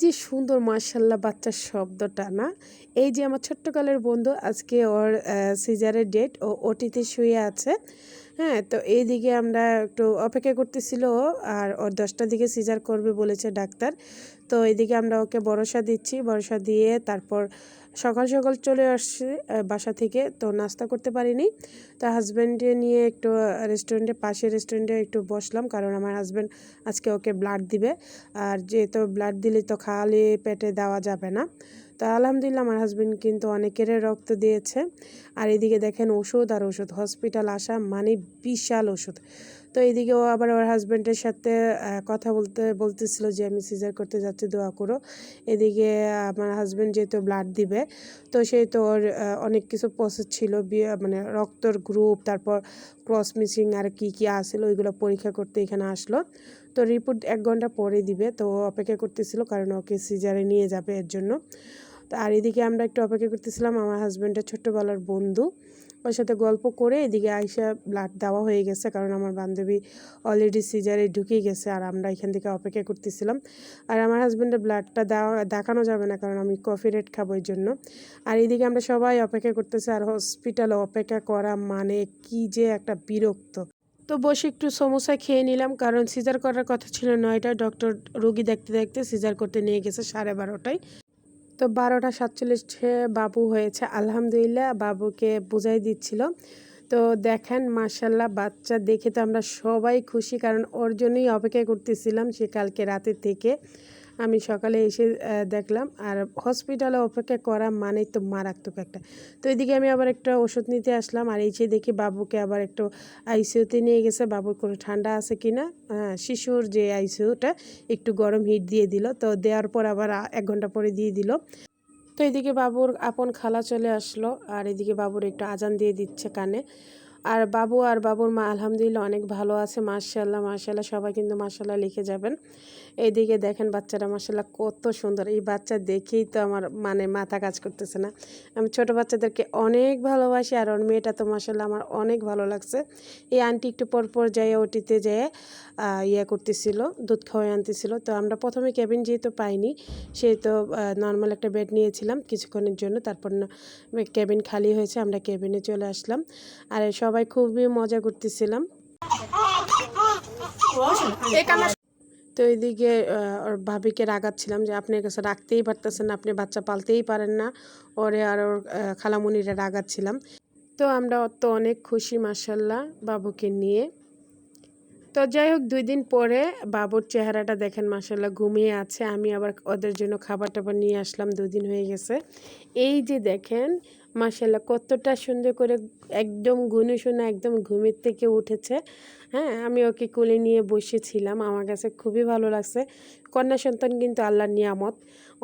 যে সুন্দর মাশাল্লাহ বাচ্চার শব্দটা না। এই যে আমার ছোট্টকালের বন্ধু আজকে ওর সিজারের ডেট, ও ওটিতে শুয়ে আছে। হ্যাঁ, তো এইদিকে আমরা একটু অপেক্ষা করতেছিল আর ওর 10টার দিকে সিজার করবে বলেছে ডাক্তার। তো এইদিকে আমরা ওকে ভরসা দিচ্ছি, ভরসা দিয়ে তারপর সকাল সকাল চলে আসছি বাসা থেকে। তো নাস্তা করতে পারিনি, তো হাজব্যান্ডে নিয়ে একটু রেস্টুরেন্টে, পাশের রেস্টুরেন্টে একটু বসলাম, কারণ আমার হাজব্যান্ড আজকে ওকে ব্লাড দিবে। আর যেহেতু ব্লাড দিলে তো খালি পেটে দেওয়া যাবে না। তো আলহামদুলিল্লাহ আমার হাজব্যান্ড কিন্তু অনেকের রক্ত দিয়েছে। আর এদিকে দেখেন ওষুধ আর ওষুধ, হসপিটাল আসা মানে বিশাল ওষুধ। তো এইদিকে ও আবার ওর হাজব্যান্ডের সাথে কথা বলতেছিল যে আমি সিজার করতে যাচ্ছি, দোয়া করো। এদিকে আমার হাজব্যান্ড যেহেতু ব্লাড দিবে, তো সেই তো ওর অনেক কিছু প্রসেস ছিল, মানে রক্তর গ্রুপ, তারপর ক্রস মিসিং আর কি কি আসলো ওইগুলো পরীক্ষা করতে এখানে আসলো। তো রিপোর্ট 1 ঘন্টা পরে দিবে, তো অপেক্ষা করতেছিল কারণ ওকে সিজারে নিয়ে যাবে এর জন্য। তো আর এদিকে আমরা একটু অপেক্ষা করতেছিলাম, আমার হাজব্যান্ডের ছোট্টবেলার বন্ধু, ওর সাথে গল্প করে এদিকে আইসা ব্লাড দেওয়া হয়ে গেছে, কারণ আমার বান্ধবী অলরেডি সিজারে ঢুকে গেছে আর আমরা এখান থেকে অপেক্ষা করতেছিলাম। আর আমার হাজব্যান্ডের ব্লাডটা দেখানো যাবে না, কারণ আমি কফি রেট খাবো এই জন্য। আর এদিকে আমরা সবাই অপেক্ষা করতেছি, আর হসপিটালে অপেক্ষা করা মানে কি যে একটা বিরক্ত। তো বসে একটু সমোসা খেয়ে নিলাম, কারণ সিজার করার কথা ছিল 9টায়, ডক্টর রোগী দেখতে দেখতে সিজার করতে নিয়ে গেছে 12:30টায়। তো 12:47 বাবু হয়েছে আলহামদুলিল্লাহ, বাবুকে বুঝাই দিচ্ছিল। তো দেখেন মাশাল্লাহ বাচ্চা দেখে তো আমরা সবাই খুশি, কারণ ওর জন্যই অপেক্ষা করতেছিলাম সে কালকে রাতে থেকে। আমি সকালে এসে দেখলাম, আর হসপিটালে অপেক্ষা করা মানেই তো মারাত্মক একটা। তো এদিকে আমি আবার একটা ওষুধ নিতে আসলাম, আর এসে দেখি বাবুকে আবার একটু আইসিইউতে নিয়ে গেছে, বাবুর কোনো ঠান্ডা আছে কি না। শিশুর যে আইসিইউটা একটু গরম হিট দিয়ে দিল, তো দেওয়ার পর আবার 1 ঘন্টা পরে দিয়ে দিল। তো এদিকে বাবুর আপন খালা চলে আসলো, আর এদিকে বাবুর একটু আজান দিয়ে দিচ্ছে কানে। আর বাবু আর বাবুর মা আলহামদুলিল্লাহ অনেক ভালো আছে, মাশাল্লাহ মাশাল্লাহ, সবাই কিন্তু মাশাল্লাহ লিখে যাবেন। এইদিকে দেখেন বাচ্চারা মাশাল্লাহ কত সুন্দর, এই বাচ্চা দেখেই তো আমার মানে মাথা কাজ করতেছে না। আমি ছোট বাচ্চাদেরকে অনেক ভালোবাসি, আর ওর মেয়েটা তো মাশাল্লাহ আমার অনেক ভালো লাগছে। এই আন্টি একটু পরপর যাই ওটিতে যেয়ে করতেছিল, দুধ খাওয়াই আনতেছিল। তো আমরা প্রথমে কেবিন যেহেতু পাইনি, সেই তো নর্মাল একটা বেড নিয়েছিলাম কিছুক্ষণের জন্য, তারপর কেবিন খালি হয়েছে, আমরা কেবিনে চলে আসলাম। আর সবাই খুবই মজা করতেছিলাম। তো এইদিকে ওর ভাবিকে রাগাচ্ছিলাম যে আপনার কাছে রাখতেই পারতেছেন না, আপনি বাচ্চা পালতেই পারেন না, ওরে আর ওর খালামুনিরা রাগাচ্ছিলাম। তো আমরা তো অনেক খুশি মাশাল্লাহ বাবুকে নিয়ে। তো যাই হোক 2 দিন পরে বাবুর চেহারাটা দেখেন মাশাল্লাহ ঘুমিয়ে আছে। আমি আবার ওদের জন্য খাবার টাবার নিয়ে আসলাম, 2 দিন হয়ে গেছে। এই যে দেখেন মাশাল্লাহ কতটা সুন্দর করে একদম গুনুসুনা একদম ঘুমের থেকে উঠেছে। হ্যাঁ, আমি ওকে কোলে নিয়ে বসেছিলাম, আমার কাছে খুবই ভালো লাগছে। কন্যা সন্তান কিন্তু আল্লাহর নিয়ামত।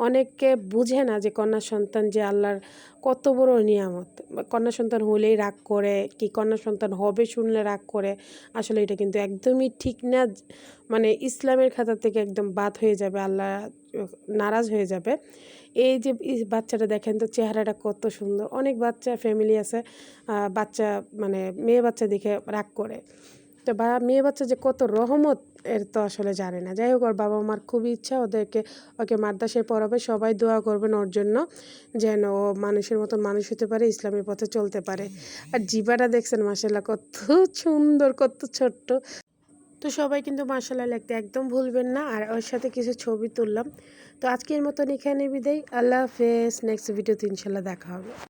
অনেকে বুঝে না যে কন্যা সন্তান যে আল্লাহর কত বড় নিয়ামত। কন্যা সন্তান হলেই রাগ করে, কি কন্যা সন্তান হবে শুনলে রাগ করে, আসলে এটা কিন্তু একদমই ঠিক না। মানে ইসলামের খাতা থেকে একদম বাদ হয়ে যাবে, আল্লাহ নারাজ হয়ে যাবে। এই যে বাচ্চাটা দেখেন তো চেহারাটা কত সুন্দর। অনেক বাচ্চা ফ্যামিলি আছে বাচ্চা মানে মেয়ে বাচ্চা দেখে রাগ করে, তো মেয়ে বাচ্চা যে কত রহমত এর তো আসলে জানে না। যাই হোক ওর বাবা মার খুবই ইচ্ছা ওকে মাদ্রাসায় পড়াবে, সবাই দোয়া করবেন ওর জন্য, যেন ও মানুষের মতন মানুষ হতে পারে, ইসলামের পথে চলতে পারে। আর জিবাটা দেখছেন মাশাল্লাহ কত সুন্দর, কত ছোট্ট। তো সবাই কিন্তু মাশাল্লাহ লিখতে একদম ভুলবেন না। আর ওর সাথে কিছু ছবি তুললাম। তো আজকের মতন এখানে বিদায়, আল্লাহ হাফেজ। নেক্সট ভিডিওতে ইনশাল্লাহ দেখা হবে।